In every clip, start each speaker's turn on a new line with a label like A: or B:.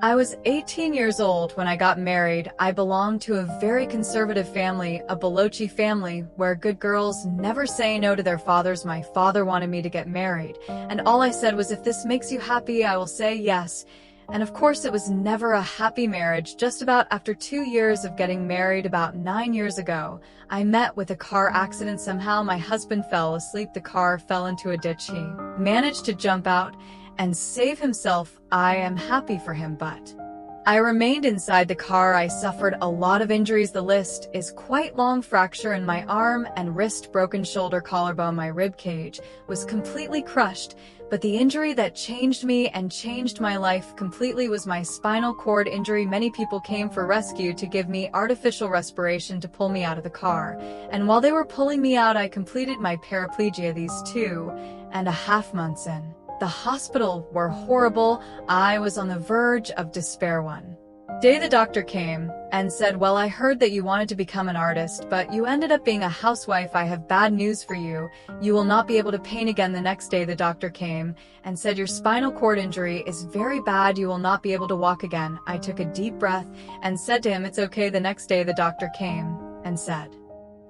A: I was 18 years old when I got married. I belonged to a very conservative family, a Balochi family, where good girls never say no to their fathers. My father wanted me to get married, and all I said was, if this makes you happy, I will say yes. And of course it was never a happy marriage. Just about after 2 years of getting married, about 9 years ago, I met with a car accident. Somehow my husband fell asleep. The car fell into a ditch. He managed to jump out and save himself. I am happy for him, but I remained inside the car. I suffered a lot of injuries. The list is quite long. Fracture in my arm and wrist, broken shoulder, collarbone, my rib cage was completely crushed. But the injury that changed me and changed my life completely was my spinal cord injury. Many people came for rescue to give me artificial respiration to pull me out of the car. And while they were pulling me out, I completed my paraplegia these 2.5 months in. The hospital were horrible. I was on the verge of despair. One day the doctor came and said, well, I heard that you wanted to become an artist, but you ended up being a housewife. I have bad news for you. You will not be able to paint again. The next day the doctor came and said, your spinal cord injury is very bad. You will not be able to walk again. I took a deep breath and said to him, it's okay. The next day the doctor came and said,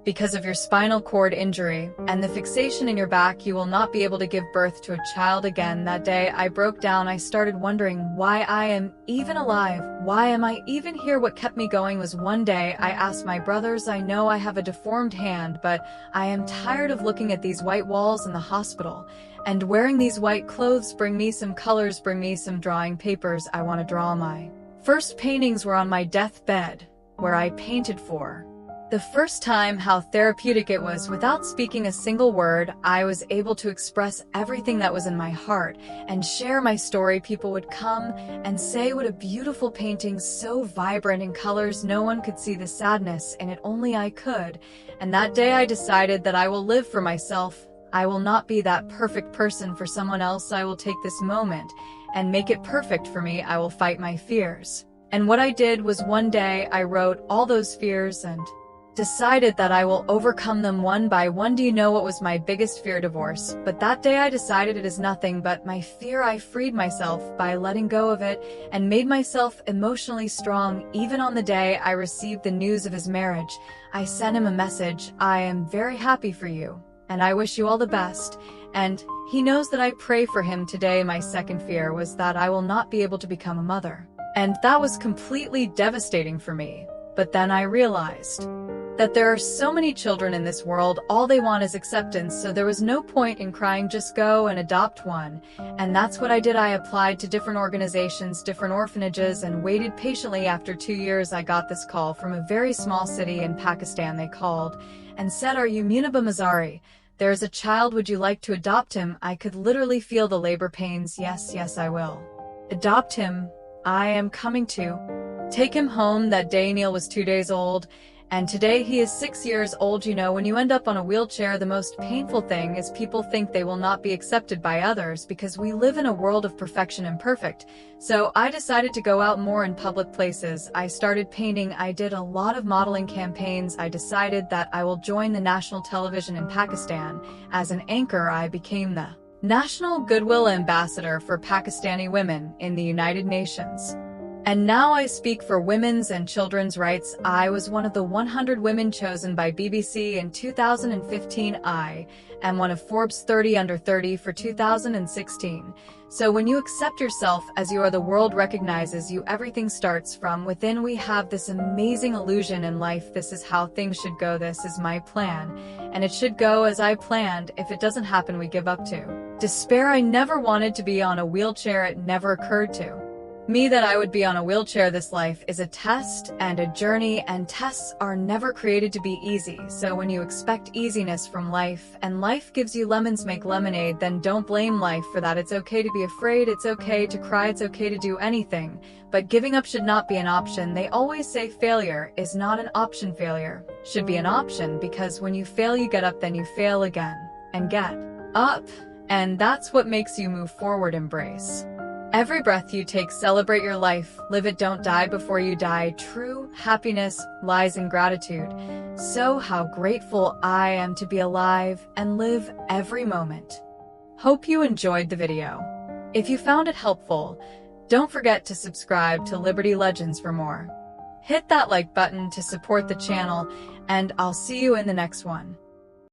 A: because of your spinal cord injury and the fixation in your back, you will not be able to give birth to a child again. That day I broke down. I started wondering why I am even alive. Why am I even here? What kept me going was one day I asked my brothers, I know I have a deformed hand, but I am tired of looking at these white walls in the hospital and wearing these white clothes. Bring me some colors, bring me some drawing papers. I want to draw. My first paintings were on my deathbed, where I painted for the first time. How therapeutic it was. Without speaking a single word, I was able to express everything that was in my heart and share my story. People would come and say, what a beautiful painting, so vibrant in colors. No one could see the sadness in it, only I could. And that day I decided that I will live for myself. I will not be that perfect person for someone else. I will take this moment and make it perfect for me. I will fight my fears. And what I did was, one day I wrote all those fears and decided that I will overcome them one by one. Do you know what was my biggest fear? Divorce. But that day I decided it is nothing but my fear. I freed myself by letting go of it and made myself emotionally strong. Even on the day I received the news of his marriage, I sent him a message. I am very happy for you, and I wish you all the best. And he knows that I pray for him today. My second fear was that I will not be able to become a mother. And that was completely devastating for me. But then I realized that there are so many children in this world, all they want is acceptance, so there was no point in crying. Just go and adopt one. And that's what I did. I applied to different organizations, different orphanages, and waited patiently. After 2 years, I got this call from a very small city in Pakistan. They called and said, are you Munaba Mazari? There is a child, would you like to adopt him? I could literally feel the labor pains. Yes, I will adopt him. I am coming to take him home. That day Neil was 2 days old, and today he is 6 years old. You know, when you end up on a wheelchair, the most painful thing is people think they will not be accepted by others, because we live in a world of perfection and perfect. So I decided to go out more in public places. I started painting. I did a lot of modeling campaigns. I decided that I will join the national television in Pakistan. As an anchor, I became the National Goodwill Ambassador for Pakistani women in the United Nations. And now I speak for women's and children's rights. I was one of the 100 women chosen by BBC in 2015. I am one of Forbes 30 Under 30 for 2016. So when you accept yourself as you are, the world recognizes you. Everything starts from within. We have this amazing illusion in life. This is how things should go. This is my plan, and it should go as I planned. If it doesn't happen, we give up to despair. I never wanted to be on a wheelchair. It never occurred to me that I would be on a wheelchair. This life is a test and a journey, and tests are never created to be easy. So when you expect easiness from life, and life gives you lemons, make lemonade, then don't blame life for that. It's okay to be afraid, it's okay to cry, it's okay to do anything, but giving up should not be an option. They always say failure is not an option. Failure should be an option, because when you fail, you get up, then you fail again and get up, and that's what makes you move forward. Embrace every breath you take. Celebrate your life. Live it. Don't die before you die. True happiness lies in gratitude. So how grateful I am to be alive and live every moment. Hope you enjoyed the video. If you found it helpful, Don't forget to subscribe to Liberty Legends for more. Hit that like button to support the channel, and I'll see you in the next one.